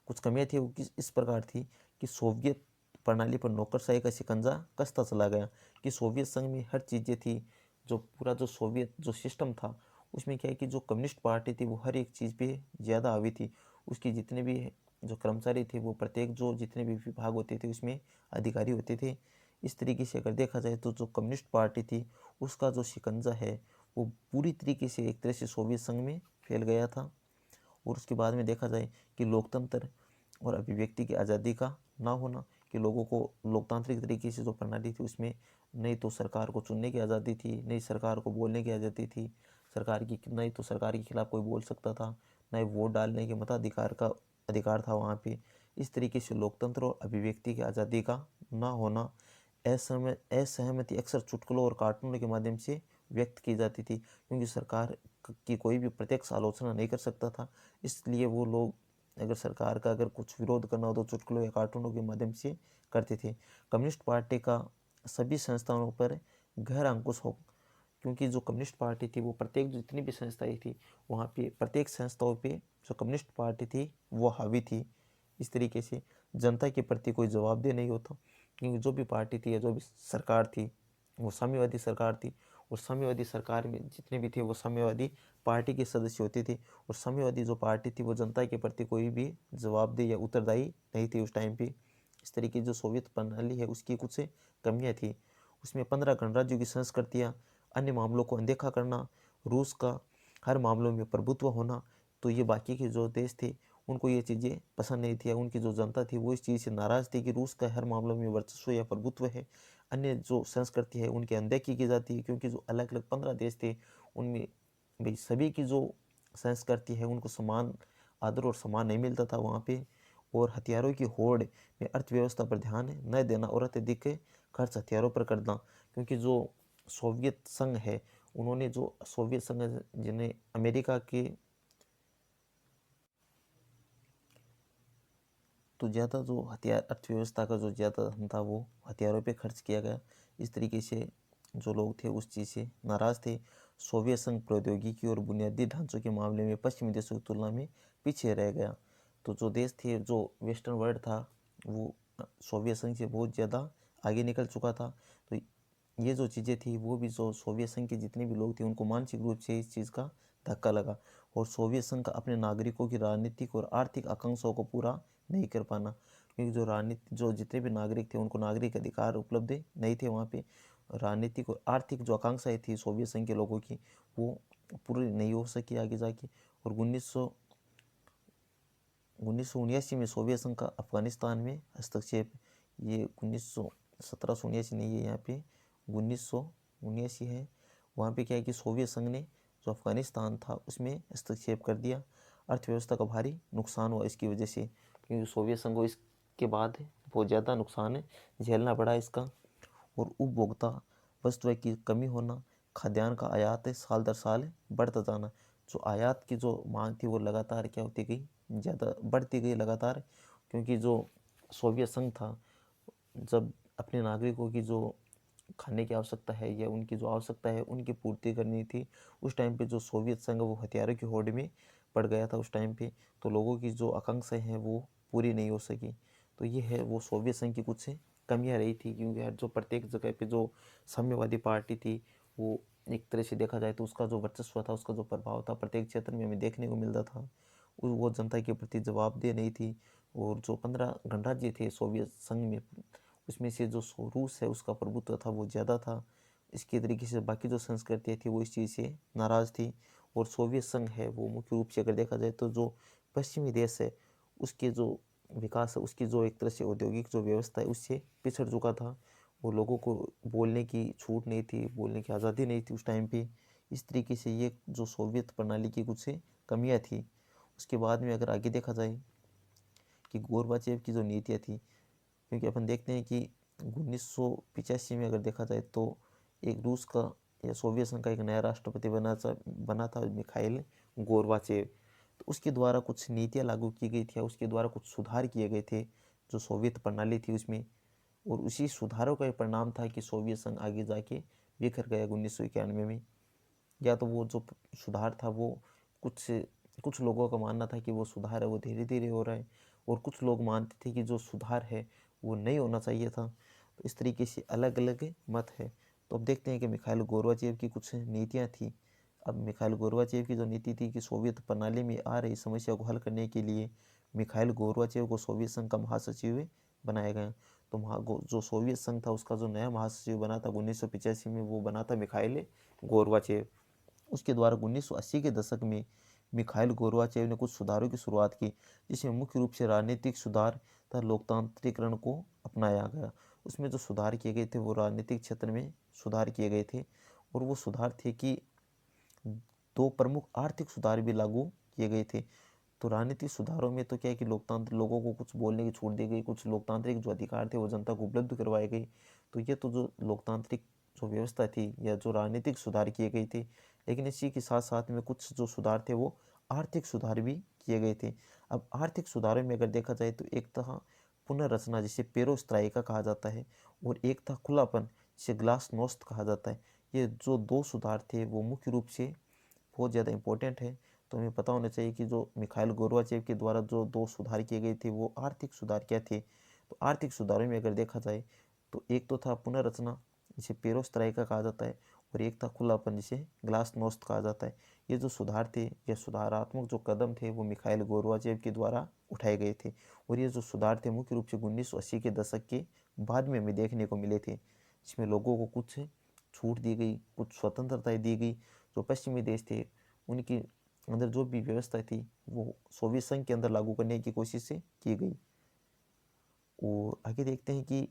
वो किस इस प्रकार थी कि सोवियत प्रणाली पर नौकरशाही का शिकंजा कसता चला गया, कि सोवियत संघ में हर चीज़ें थी, जो पूरा जो सोवियत जो सिस्टम था उसमें क्या है कि जो कम्युनिस्ट पार्टी थी वो हर एक चीज़ पे ज़्यादा हावी थी। उसकी जितने भी जो कर्मचारी थे वो प्रत्येक जो जितने भी विभाग होते थे उसमें अधिकारी होते थे। इस तरीके से अगर देखा जाए तो जो कम्युनिस्ट पार्टी थी उसका जो शिकंजा है वो पूरी तरीके से एक तरह से सोवियत संघ में फैल गया था। और उसके बाद में देखा जाए कि लोकतंत्र और अभिव्यक्ति की आज़ादी का ना होना, कि लोगों को लोकतांत्रिक तरीके से जो प्रणाली थी उसमें नहीं तो सरकार को चुनने की आज़ादी थी, नहीं सरकार को बोलने की आज़ादी थी, सरकार की नहीं तो सरकार के खिलाफ कोई बोल सकता था, नहीं वोट डालने के मताधिकार का अधिकार था वहाँ पे। इस तरीके से लोकतंत्र और अभिव्यक्ति की आज़ादी का ना होना, असहमति अक्सर चुटकुलों और कार्टूनों के माध्यम से व्यक्त की जाती थी, क्योंकि सरकार की कोई भी प्रत्यक्ष आलोचना नहीं कर सकता था। इसलिए वो लोग अगर सरकार का अगर कुछ विरोध करना हो तो चुटकुलों या कार्टूनों के माध्यम से करते थे। कम्युनिस्ट पार्टी का सभी संस्थानों पर गहरा अंकुश हो, क्योंकि जो कम्युनिस्ट पार्टी थी वो प्रत्येक जितनी भी संस्थाएं थी वहाँ पे प्रत्येक संस्थाओं पे जो कम्युनिस्ट पार्टी थी वो हावी थी। इस तरीके से जनता के प्रति कोई जवाबदेह नहीं होता, क्योंकि जो भी पार्टी थी या जो भी सरकार थी वो साम्यवादी सरकार थी, और साम्यवादी सरकार में जितने भी थे वो साम्यवादी पार्टी के सदस्य होते थे, और साम्यवादी जो पार्टी थी वो जनता के प्रति कोई भी जवाबदेह या उत्तरदायी नहीं थी उस टाइम पे। इस तरीके जो सोवियत प्रणाली है उसकी कुछ कमियाँ थी। उसमें 15 गणराज्यों की संस्कृतियाँ, अन्य मामलों को अनदेखा करना, रूस का हर मामलों में प्रभुत्व होना, तो ये बाकी के जो देश थे उनको ये चीज़ें पसंद नहीं थी। उनकी जो जनता थी वो इस चीज़ से नाराज़ थी कि रूस का हर मामलों में वर्चस्व या प्रभुत्व है, अन्य जो संस्कृति है उनकी अनदेखी की जाती है, क्योंकि जो अलग अलग 15 देश थे उनमें भाई सभी की जो संस्कृति है उनको समान आदर और सम्मान नहीं मिलता था वहाँ पे। और हथियारों की होड़ में अर्थव्यवस्था पर ध्यान न देना और अत्यधिक खर्च हथियारों पर करना, क्योंकि जो सोवियत संघ है उन्होंने जो सोवियत संघ जिन्हें अमेरिका के तो ज़्यादा जो हथियार अर्थव्यवस्था का जो ज़्यादा धन था वो हथियारों पे खर्च किया गया। इस तरीके से जो लोग थे उस चीज़ से नाराज़ थे। सोवियत संघ प्रौद्योगिकी और बुनियादी ढांचों के मामले में पश्चिमी देशों की तुलना में पीछे रह गया। तो जो देश थे जो वेस्टर्न वर्ल्ड था वो सोवियत संघ से बहुत ज़्यादा आगे निकल चुका था। तो ये जो चीज़ें थी वो भी जो सोवियत संघ के जितने भी लोग थे उनको मानसिक रूप से इस चीज़ का धक्का लगा, और सोवियत संघ का अपने नागरिकों की राजनीतिक और आर्थिक आकांक्षाओं को पूरा नहीं कर पाना, क्योंकि जो जितने भी नागरिक थे उनको नागरिक अधिकार उपलब्ध नहीं थे वहाँ पे। राजनीतिक और आर्थिक जो आकांक्षाएं थी सोवियत संघ के लोगों की वो पूरी नहीं हो सकी आगे जाके। और 1979 में सोवियत संघ का अफगानिस्तान में हस्तक्षेप, ये 1779 नहीं है, यहाँ पे 1979 है। वहाँ पे क्या है कि सोवियत संघ ने जो अफगानिस्तान था उसमें हस्तक्षेप कर दिया। अर्थव्यवस्था का भारी नुकसान हुआ इसकी वजह से, क्योंकि सोवियत संघ को इसके बाद बहुत ज़्यादा नुकसान झेलना पड़ा इसका। और उपभोक्ता वस्तुएं की कमी होना, खाद्यान्न का आयात साल दर साल बढ़ता जाना। जो आयात की जो मांग थी वो लगातार क्या होती गई, ज़्यादा बढ़ती गई लगातार, क्योंकि जो सोवियत संघ था जब अपने नागरिकों की जो खाने की आवश्यकता है या उनकी जो आवश्यकता है उनकी पूर्ति करनी थी, उस टाइम पे जो सोवियत संघ वो हथियारों की होड़ में पड़ गया था उस टाइम पे, तो लोगों की जो आकांक्षाएं हैं वो पूरी नहीं हो सकी। तो ये है वो सोवियत संघ की कुछ कमियां रही थी, क्योंकि हर जो प्रत्येक जगह पे जो साम्यवादी पार्टी थी वो एक तरह से देखा जाए तो उसका जो वर्चस्व था, उसका जो प्रभाव था प्रत्येक क्षेत्र में हमें देखने को मिलता था, वो जनता के प्रति जवाबदेह नहीं थी। और जो 15 गणराज्य थे सोवियत संघ में उसमें से जो रूस है उसका प्रभुत्व था वो ज़्यादा था। इसके तरीके से बाकी जो संस्कृतियाँ थी वो इस चीज़ से नाराज़ थी। और सोवियत संघ है वो मुख्य रूप से अगर देखा जाए तो जो पश्चिमी देश है उसके जो विकास है, उसकी जो एक तरह से औद्योगिक जो व्यवस्था है उससे पिछड़ चुका था। वो लोगों को बोलने की छूट नहीं थी, बोलने की आज़ादी नहीं थी उस टाइम पे। इस तरीके से ये जो सोवियत प्रणाली की कुछ कमियाँ थी। उसके बाद में अगर आगे देखा जाए कि गोरबाचेव की जो नीतियाँ थी, क्योंकि अपन देखते हैं कि 1985 में अगर देखा जाए तो एक रूस का या सोवियत संघ का एक नया राष्ट्रपति बना था मिखाइल गोरबाचेव। तो उसके द्वारा कुछ नीतियाँ लागू की गई थी, उसके द्वारा कुछ सुधार किए गए थे जो सोवियत प्रणाली थी उसमें। और उसी सुधारों का परिणाम था कि सोवियत संघ आगे जाके बिखर गया 1991 में। या तो वो जो सुधार था वो कुछ कुछ लोगों का मानना था कि वो सुधार है वो धीरे धीरे हो रहा है, और कुछ लोग मानते थे कि जो सुधार है वो नहीं होना चाहिए था। तो इस तरीके से अलग अलग मत है। तो अब देखते हैं कि मिखाइल गोर्बाचेव की कुछ नीतियाँ थी अब मिखाइल गोर्बाचेव की जो नीति थी कि सोवियत प्रणाली में आ रही समस्या को हल करने के लिए मिखाइल गोर्बाचेव को सोवियत संघ का महासचिव बनाया गया। तो जो सोवियत संघ था उसका जो नया महासचिव बना था 1985 में, वो बना था मिखाइल गोर्बाचेव। उसके द्वारा 1980 के दशक में मिखाइल गोर्बाचेव ने कुछ सुधारों की शुरुआत की, जिसमें मुख्य रूप से राजनीतिक सुधार तथा लोकतांत्रिकरण को अपनाया गया। उसमें जो सुधार किए गए थे वो राजनीतिक क्षेत्र में सुधार किए गए थे, और वो सुधार थे कि दो प्रमुख आर्थिक सुधार भी लागू किए गए थे। तो राजनीतिक सुधारों में तो क्या है कि लोगों को कुछ बोलने की छूट दी गई, कुछ लोकतांत्रिक जो अधिकार थे वो जनता को उपलब्ध करवाए गए। तो ये तो जो लोकतांत्रिक जो व्यवस्था थी या जो राजनीतिक सुधार किए गए थे, लेकिन इसी के साथ साथ में कुछ जो सुधार थे वो आर्थिक सुधार भी किए गए थे। अब आर्थिक सुधारों में अगर देखा जाए तो एक था पुनर्रचना, जिसे पेरोस्त्राइका कहा जाता है, और एक था खुलापन, जिसे ग्लासनोस्त कहा जाता है। ये जो दो सुधार थे वो मुख्य रूप से बहुत ज़्यादा इंपॉर्टेंट है। तो हमें पता होना चाहिए कि जो मिखाइल गोर्बाचेव के द्वारा जो दो सुधार किए गए थे वो आर्थिक सुधार क्या थे। तो आर्थिक सुधारों में अगर देखा जाए तो एक तो था पुनर्रचना, जिसे पेरोस्त्राइका कहा जाता है, और एक था खुलापन, जिसे ग्लासनोस्त कहा जाता है। ये जो सुधार थे या सुधारात्मक जो कदम थे वो मिखाइल गोर्बाचेव के द्वारा उठाए गए थे। और ये जो सुधार थे मुख्य रूप से 1980 के दशक के बाद में हमें देखने को मिले थे, जिसमें लोगों को कुछ छूट दी गई, कुछ स्वतंत्रताएं दी गई। जो पश्चिमी देश थे उनके अंदर जो भी व्यवस्था थी वो सोवियत संघ के अंदर लागू करने की कोशिश की गई। और आगे देखते हैं कि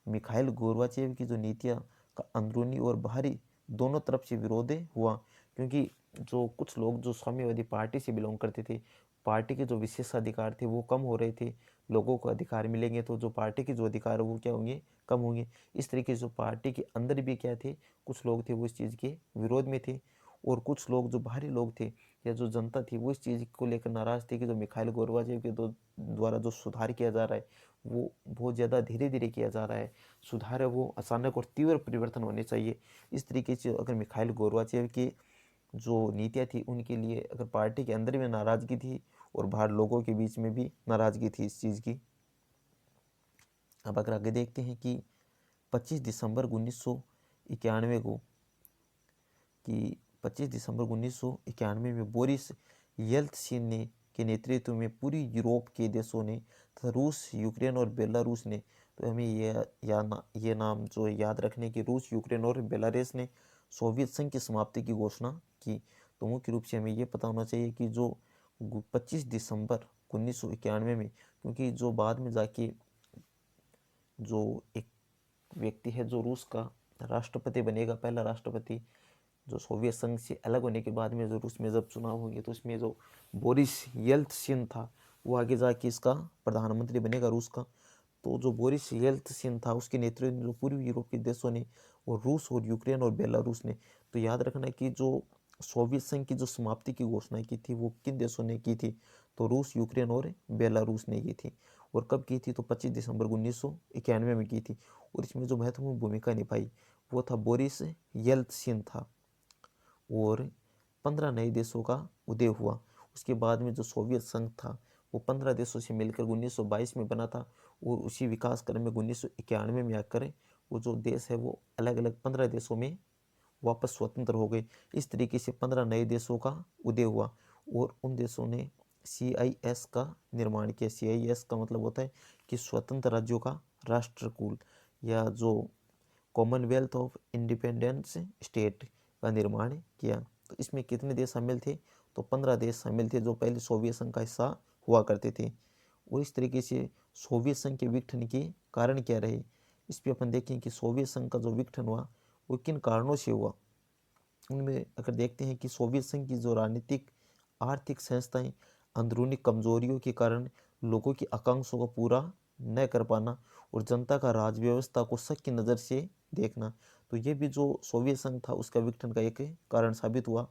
मिखाइल गोर्बाचेव की जो नीतियाँ का अंदरूनी और बाहरी दोनों तरफ से विरोध हुआ, क्योंकि जो कुछ लोग जो साम्यवादी पार्टी से बिलोंग करते थे, पार्टी के जो विशेषाधिकार थे वो कम हो रहे थे। लोगों को अधिकार मिलेंगे तो जो पार्टी के जो अधिकार है वो क्या होंगे, कम होंगे। इस तरीके से जो पार्टी के अंदर भी क्या थे, कुछ लोग थे वो इस चीज़ के विरोध में थे, और कुछ लोग जो बाहरी लोग थे या जो जनता थी वो इस चीज़ को लेकर नाराज़ थी कि जो मिखाइल गोर्बाचेव के द्वारा जो सुधार किया जा रहा है वो बहुत ज़्यादा धीरे धीरे किया जा रहा है। सुधार है वो अचानक और तीव्र परिवर्तन होने चाहिए। इस तरीके से अगर मिखाइल गोर्बाचेव की जो नीतियाँ थी उनके लिए अगर पार्टी के अंदर में नाराज़गी थी और बाहर लोगों के बीच में भी नाराज़गी थी इस चीज़ की। अब अगर आगे देखते हैं कि 25 दिसंबर 1991 को कि 25 दिसंबर 1991 में बोरिस येल्त्सिन ने के नेतृत्व में पूरी यूरोप के देशों ने तथा रूस, यूक्रेन और बेलारूस ने, तो हमें ये नाम जो याद रखने की, रूस, यूक्रेन और बेलारूस ने सोवियत संघ की समाप्ति की घोषणा की। तो मुख्य रूप से हमें ये पता होना चाहिए कि जो 25 दिसंबर 1991 में, क्योंकि जो बाद में जाके जो एक व्यक्ति है जो रूस का राष्ट्रपति बनेगा, पहला राष्ट्रपति, जो सोवियत संघ से अलग होने के बाद में जो रूस में जब चुनाव होंगे तो इसमें जो बोरिस येल्त्सिन था वो आगे जाके इसका प्रधानमंत्री बनेगा रूस का। तो जो बोरिस येल्त्सिन था उसके नेतृत्व में जो पूर्वी यूरोप के देशों ने, और रूस और यूक्रेन और बेलारूस ने, तो याद रखना कि जो सोवियत संघ की जो समाप्ति की घोषणा की थी वो किन देशों ने की थी, तो रूस, यूक्रेन और बेलारूस ने की थी। और कब की थी, तो 25 दिसंबर 1991 में की थी। और इसमें जो महत्वपूर्ण भूमिका निभाई वो था बोरिस येल्त्सिन था, और 15 नए देशों का उदय हुआ। उसके बाद में जो सोवियत संघ था वो 15 देशों से मिलकर 1922 में बना था, और उसी विकास क्रम में 1991 में आकर वो जो देश है वो अलग अलग 15 देशों में वापस स्वतंत्र हो गए। इस तरीके से 15 नए देशों का उदय हुआ, और उन देशों ने CIS का निर्माण किया। CIS का मतलब होता है कि स्वतंत्र राज्यों का राष्ट्रकुल, या जो कॉमनवेल्थ ऑफ इंडिपेंडेंस स्टेट का निर्माण किया। तो इसमें कितने देश शामिल थे, तो 15 देश शामिल थे जो पहले सोवियत संघ का हिस्सा हुआ करते थे। और इस तरीके से सोवियत संघ के विघटन के कारण क्या रहे, इस पर अपन देखें कि सोवियत संघ का जो विघटन हुआ वो किन कारणों से हुआ। उनमें अगर देखते हैं कि सोवियत संघ की जो राजनीतिक, आर्थिक संस्थाएं अंदरूनी कमजोरियों के कारण लोगों की आकांक्षाओं को पूरा न कर पाना, और जनता का राज व्यवस्था को शक की नज़र से देखना, तो ये भी जो सोवियत संघ था उसका विघटन का एक कारण साबित हुआ।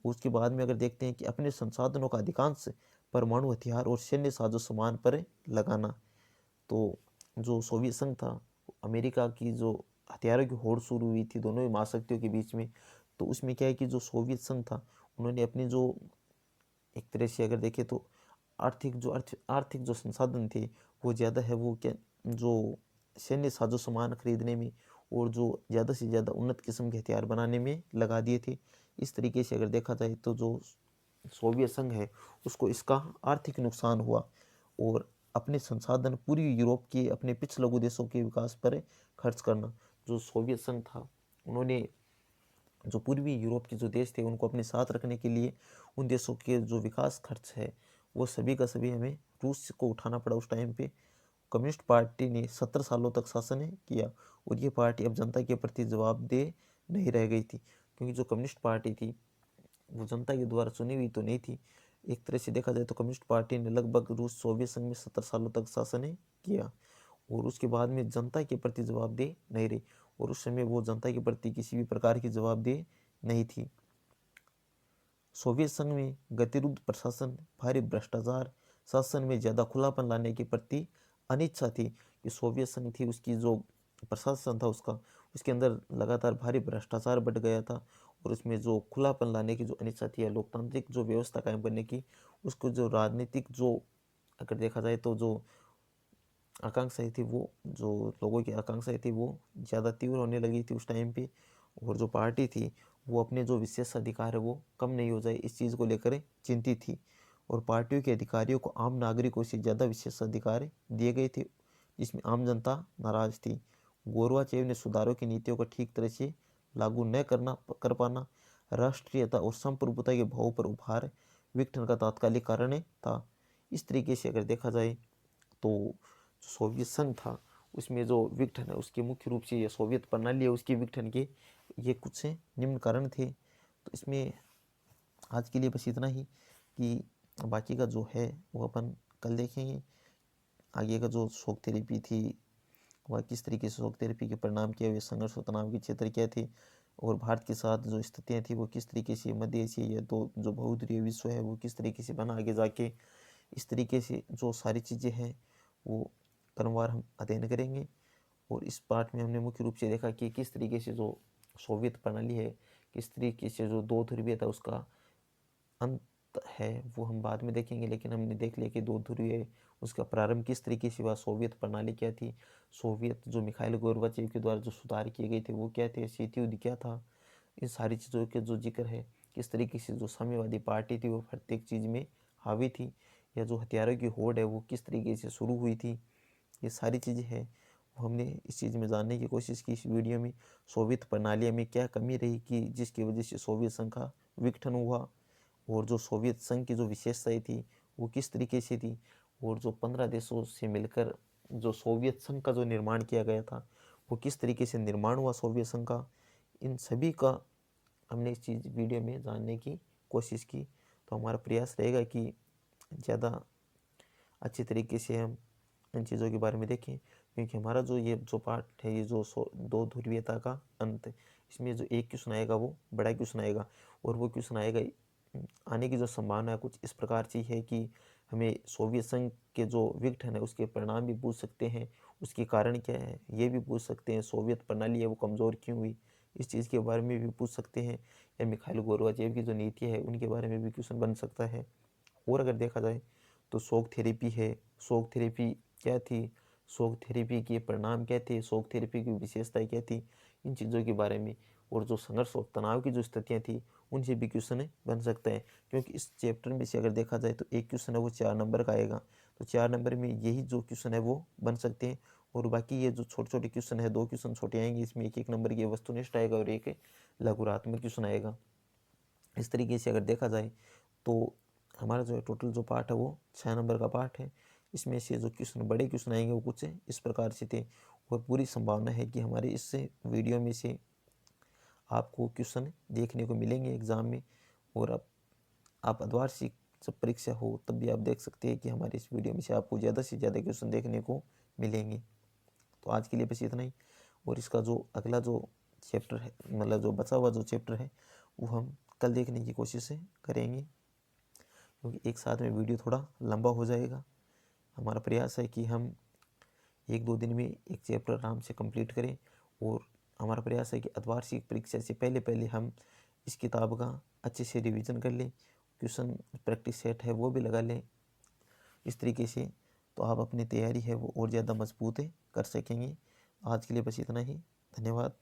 उसके बाद में अगर देखते हैं कि अपने संसाधनों का अधिकांश परमाणु हथियार और सैन्य साजो सामान पर लगाना, तो जो सोवियत संघ था, अमेरिका की जो हथियारों की होड़ शुरू हुई थी दोनों ही महाशक्तियों के बीच में, तो उसमें क्या है कि जो सोवियत संघ था उन्होंने अपनी जो एक तरह से अगर देखें तो आर्थिक जो संसाधन थे वो ज़्यादा है, वो क्या, जो सैन्य साजो सामान खरीदने में और जो ज़्यादा से ज़्यादा उन्नत किस्म के हथियार बनाने में लगा दिए थे। इस तरीके से अगर देखा जाए तो जो सोवियत संघ है उसको इसका आर्थिक नुकसान हुआ और अपने संसाधन पूरी यूरोप के अपने पिछलग्गू देशों के विकास पर खर्च करना। जो सोवियत संघ था उन्होंने जो पूर्वी यूरोप के जो देश थे उनको अपने साथ रखने के लिए उन देशों के जो विकास खर्च है वो सभी का सभी हमें रूस को उठाना पड़ा। उस टाइम पे कम्युनिस्ट पार्टी ने 70 सालों तक शासन किया और ये पार्टी अब जनता के प्रति जवाबदेह नहीं रह गई थी, क्योंकि जो कम्युनिस्ट पार्टी थी वो जनता के द्वारा चुनी हुई तो नहीं थी। एक तरह से देखा जाए तो कम्युनिस्ट पार्टी ने लगभग रूस सोवियत संघ में 70 सालों तक शासन किया और उसके बाद में जनता के प्रति जवाबदेह नहीं रही और उस समय वो जनता के प्रति किसी भी प्रकार की जवाबदेह नहीं थी। सोवियत संघ में गतिरुद्ध प्रशासन, भारी भ्रष्टाचार, शासन में ज़्यादा खुलापन लाने के प्रति अनिच्छा थी कि सोवियत संघ थी उसकी जो प्रशासन था उसके अंदर लगातार भारी भ्रष्टाचार बढ़ गया था और उसमें जो खुलापन लाने की जो अनिच्छा थी या लोकतांत्रिक जो व्यवस्था कायम करने की उसको जो राजनीतिक जो अगर देखा जाए तो जो आकांक्षाएं थी वो जो लोगों की आकांक्षाएं थी वो ज़्यादा तीव्र होने लगी थी उस टाइम पे और जो पार्टी थी वो अपने जो विशेष अधिकार है वो कम नहीं हो जाए इस चीज़ को लेकर चिंतित थी और पार्टियों के अधिकारियों को आम नागरिकों से ज़्यादा विशेष अधिकार दिए गए थे जिसमें आम जनता नाराज थी। गोरबाचेव ने सुधारों की नीतियों को ठीक तरह से लागू न कर पाना राष्ट्रीयता और संप्रभुता के भाव पर उभार विघटन का तात्कालिक कारण था। इस तरीके से अगर देखा जाए तो जो सोवियत संघ था उसमें जो विघटन है उसके मुख्य रूप से ये सोवियत प्रणाली है उसके विघटन के ये कुछ निम्न कारण थे। तो इसमें आज के लिए बस इतना ही कि बाकी का जो है वो अपन कल देखेंगे। आगे का जो शॉक थेरेपी थी वह किस तरीके से शॉक थेरेपी के परिणाम क्या हुए, संघर्ष और तनाव के क्षेत्र क्या थे और भारत के साथ जो स्थितियाँ थी वो किस तरीके से मध्य एशिया या तो जो बहुध्रुवीय विश्व है वो किस तरीके से बना आगे जाके, इस तरीके से जो सारी चीज़ें हैं वो क्रमवार हम अध्ययन करेंगे। और इस पार्ट में हमने मुख्य रूप से देखा कि किस तरीके से जो सोवियत प्रणाली है किस तरीके से जो दो ध्रुवीय था उसका अंत है वो हम बाद में देखेंगे, लेकिन हमने देख लिया कि दो ध्रुवीय उसका प्रारंभ किस तरीके से हुआ, सोवियत प्रणाली क्या थी, सोवियत जो मिखाइल गोर्बाचेव के द्वारा जो सुधार किए गए थे वो क्या थे, शीत युद्ध क्या था, इन सारी चीज़ों के जो जिक्र है किस तरीके से जो साम्यवादी पार्टी थी वो प्रत्येक चीज़ में हावी थी या जो हथियारों की होड़ है वो किस तरीके से शुरू हुई थी, ये सारी चीज़ें हैं वो हमने इस चीज़ में जानने की कोशिश की इस वीडियो में। सोवियत प्रणाली में क्या कमी रही कि जिसकी वजह से सोवियत संघ का विघटन हुआ और जो सोवियत संघ की जो विशेषताएं थी वो किस तरीके से थी और जो 15 देशों से मिलकर जो सोवियत संघ का जो निर्माण किया गया था वो किस तरीके से निर्माण हुआ सोवियत संघ का, इन सभी का हमने इस चीज़ वीडियो में जानने की कोशिश की। तो हमारा प्रयास रहेगा कि ज़्यादा अच्छी तरीके से हम इन चीज़ों के बारे में देखें, क्योंकि हमारा जो ये जो पार्ट है ये जो दो ध्रुवीयता का अंत है इसमें जो एक क्वेश्चन आएगा वो बड़ा क्वेश्चन आएगा और वो क्वेश्चन आएगा आने की जो संभावना है कुछ इस प्रकार से है कि हमें सोवियत संघ के जो विघटन है उसके परिणाम भी पूछ सकते हैं, उसके कारण क्या है ये भी पूछ सकते हैं, सोवियत प्रणाली है वो कमज़ोर क्यों हुई इस चीज़ के बारे में भी पूछ सकते हैं, या मिखाइल गोर्बाचेव की जो नीति है उनके बारे में भी क्वेश्चन बन सकता है। और अगर देखा जाए तो शॉक थेरेपी है, शॉक थेरेपी क्या थी, शॉक थेरेपी के परिणाम क्या थे, शॉक थेरेपी की विशेषताएं क्या थी, इन चीज़ों के बारे में और जो संघर्ष और तनाव की जो स्थितियाँ थी उनसे भी क्वेश्चन बन सकता है। क्योंकि इस चैप्टर में से अगर देखा जाए तो एक क्वेश्चन है वो 4 नंबर का आएगा, तो 4 नंबर में यही जो क्वेश्चन है वो बन सकते हैं और बाकी ये जो छोटे छोटे क्वेश्चन है 2 क्वेश्चन छोटे आएंगे इसमें एक नंबर की वस्तुनिष्ठ आएगा और एक लघुरात्मक क्वेश्चन आएगा। इस तरीके से अगर देखा जाए तो हमारा जो टोटल जो पार्ट है वो 6 नंबर का पार्ट है, इसमें से जो क्वेश्चन बड़े क्वेश्चन आएंगे वो कुछ इस प्रकार से थे और पूरी संभावना है कि हमारे इस वीडियो में से आपको क्वेश्चन देखने को मिलेंगे एग्ज़ाम में और आप अर्धवार्षिक जब परीक्षा हो तब भी आप देख सकते हैं कि हमारे इस वीडियो में से आपको ज़्यादा से ज़्यादा क्वेश्चन देखने को मिलेंगे। तो आज के लिए बस इतना ही और इसका जो अगला जो चैप्टर है मतलब जो बचा हुआ जो चैप्टर है वो हम कल देखने की कोशिश करेंगे, क्योंकि एक साथ में वीडियो थोड़ा लंबा हो जाएगा। हमारा प्रयास है कि हम 1-2 दिन में एक चैप्टर आराम से कंप्लीट करें और हमारा प्रयास है कि अर्धवार्षिक परीक्षा से पहले पहले हम इस किताब का अच्छे से रिवीजन कर लें, क्वेश्चन प्रैक्टिस सेट है वो भी लगा लें, इस तरीके से तो आप अपनी तैयारी है वो और ज़्यादा मजबूत कर सकेंगे। आज के लिए बस इतना ही, धन्यवाद।